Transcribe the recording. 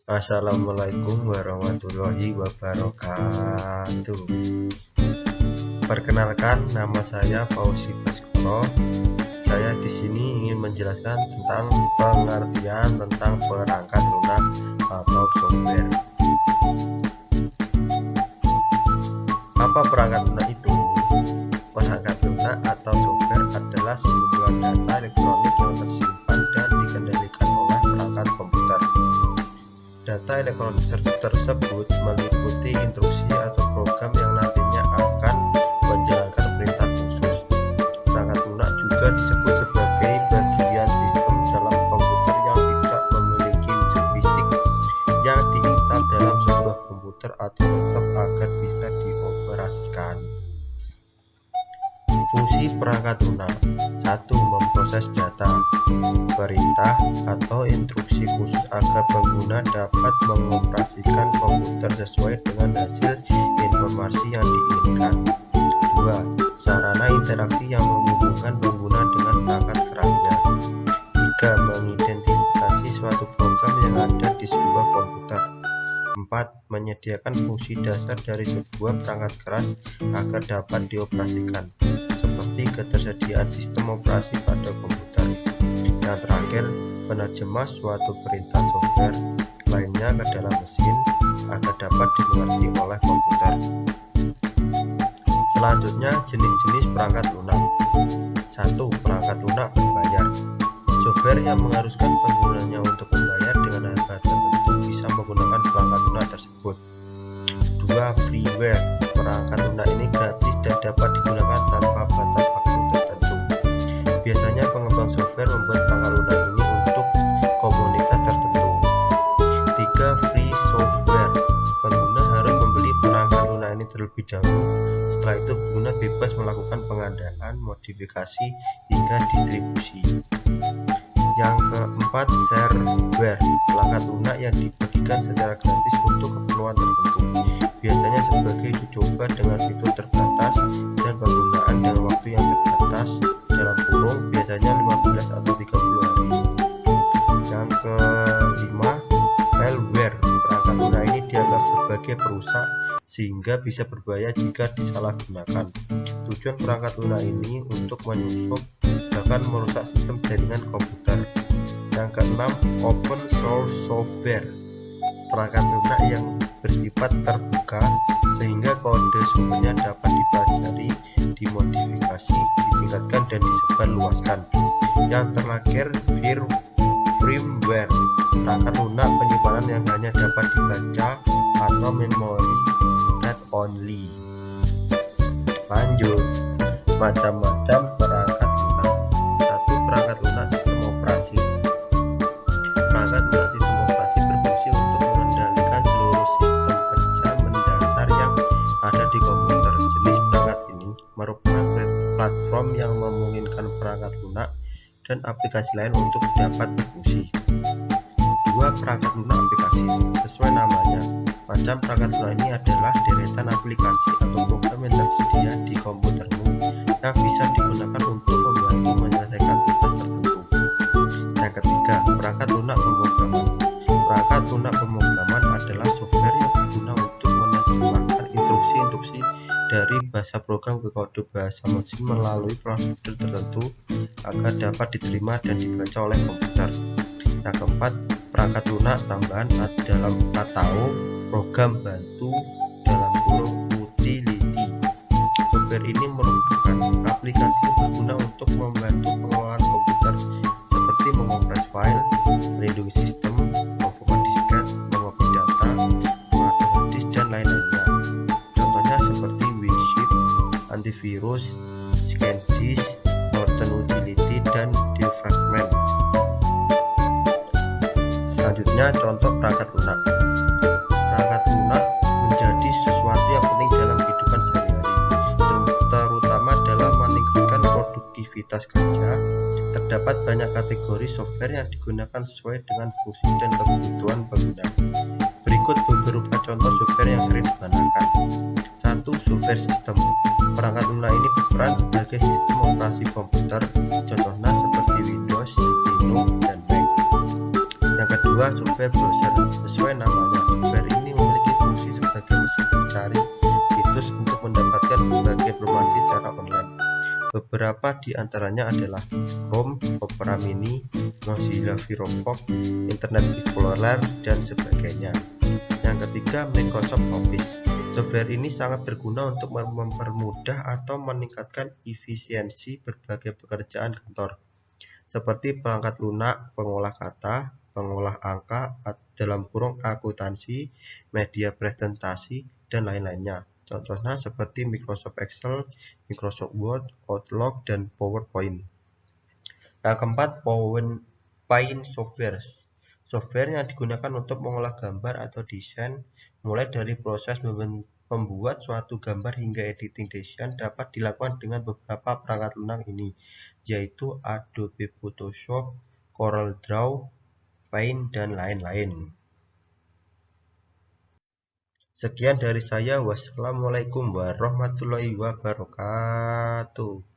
Assalamualaikum warahmatullahi wabarakatuh. Perkenalkan, nama saya Fauzi Baskoro. Saya di sini ingin menjelaskan tentang pengertian tentang perangkat lunak atau software. Apa perangkat lunak itu? Perangkat lunak atau software adalah sekumpulan data elektronik yang tersimpan dan dikendalikan oleh perangkat komputer. Data elektronik tersebut meliputi instruksi atau program yang nantinya akan menjalankan perintah khusus. Perangkat lunak juga disebut sebagai bagian sistem dalam komputer yang tidak memiliki chip fisik yang diinstal dalam sebuah komputer atau laptop agar bisa dioperasikan. Fungsi perangkat lunak: 1. Memproses data, perintah atau instruksi khusus agar pengguna dapat mengoperasikan komputer sesuai dengan hasil informasi yang diinginkan. 2. Sarana interaksi yang menghubungkan pengguna dengan perangkat kerasnya. 3. Mengidentifikasi suatu program yang ada di sebuah komputer. 4. Menyediakan fungsi dasar dari sebuah perangkat keras agar dapat dioperasikan, seperti ketersediaan sistem operasi pada komputer. Yang terakhir, penerjemah suatu perintah software lainnya ke dalam mesin agar dapat dimengerti oleh komputer. Selanjutnya, jenis-jenis perangkat lunak. 1. Perangkat lunak berbayar. Software yang mengharuskan penggunanya untuk membayar dengan harga tertentu bisa menggunakan perangkat lunak tersebut. 2. Freeware. Perangkat lunak ini gratis dan dapat digunakan tanpa batas waktu tertentu. Biasanya pengembang software membuat perangkat lunak ini untuk komunitas tertentu. 3. Free software. Pengguna harus membeli perangkat lunak ini terlebih dahulu. Setelah itu pengguna bebas melakukan pengadaan, modifikasi, hingga distribusi. Yang keempat, shareware. Perangkat lunak yang dibagikan secara gratis untuk keperluan tertentu, biasanya sebagai uji coba dengan fitur terbatas dan penggunaan dengan waktu yang terbatas biasanya 15 atau 30 hari. Yang kelima, malware. Perangkat lunak ini dianggap sebagai perusak sehingga bisa berbahaya jika disalahgunakan. Tujuan perangkat lunak ini untuk menyusup bahkan merusak sistem jaringan komputer. Yang keenam, open source software. Perangkat lunak yang bersifat terbuka sehingga kode sumbernya dapat dipelajari, dimodifikasi, ditingkatkan dan disebarluaskan. Yang terakhir, firmware. Perangkat lunak penyimpanan yang hanya dapat dibaca atau memori read only. Lanjut, macam-macam perangkat lunak. 1. Perangkat lunak sistem operasi. Perangkat lunak sistem operasi berfungsi untuk mengendalikan seluruh sistem kerja mendasar yang ada di komputer. Jenis perangkat ini merupakan platform yang memungkinkan perangkat lunak dan aplikasi lain untuk dapat berfungsi. 2. Perangkat lunak aplikasi. Sesuai namanya, macam perangkat lunak ini adalah deretan aplikasi atau program yang tersedia di komputermu yang bisa digunakan untuk membantu menyelesaikan tugas tertentu. Yang ketiga, perangkat lunak pemrograman. Perangkat lunak pemrograman adalah software yang berguna untuk menerjemahkan instruksi-instruksi dari bahasa program ke kode bahasa mesin melalui prosedur tertentu agar dapat diterima dan dibaca oleh komputer. Yang keempat, perangkat lunak tambahan dalam atau program bantu (utility). Software ini merupakan aplikasi yang berguna untuk membantu pengelolaan komputer seperti mengopres file, melindungi sistem, membuka disket, mengopi data, mengatur disk dan lain-lainnya. Contohnya seperti Windshift, antivirus, ScanDisk, Norton Utility, dan Defragment. Selanjutnya, contoh perangkat lunak. Perangkat lunak menjadi sesuatu yang penting dalam kehidupan sehari-hari, terutama dalam meningkatkan produktivitas kerja. Terdapat banyak kategori software yang digunakan sesuai dengan fungsi dan kebutuhan pengguna. Berikut beberapa contoh software yang sering digunakan. 1. Software system. Perangkat lunak ini berperan sebagai sistem operasi komputer, contohnya seperti Windows, Linux, dan Mac. Yang kedua, kedua, software browser. Sesuai namanya, software ini memiliki fungsi sebagai mesin pencari situs untuk mendapatkan berbagai informasi secara online. Beberapa di antaranya adalah Chrome, Opera Mini, Mozilla Firefox, Internet Explorer, dan sebagainya. Yang ketiga, Microsoft Office. Software ini sangat berguna untuk mempermudah atau meningkatkan efisiensi berbagai pekerjaan kantor, seperti perangkat lunak, pengolah kata, pengolah angka, (akuntansi), media presentasi, dan lain-lainnya. Contohnya seperti Microsoft Excel, Microsoft Word, Outlook, dan PowerPoint. Yang keempat, Paint Software. Software yang digunakan untuk mengolah gambar atau desain, mulai dari proses membuat suatu gambar hingga editing desain, dapat dilakukan dengan beberapa perangkat lunak ini, yaitu Adobe Photoshop, Corel Draw, Paint, dan lain-lain. Sekian dari saya. Wassalamualaikum warahmatullahi wabarakatuh.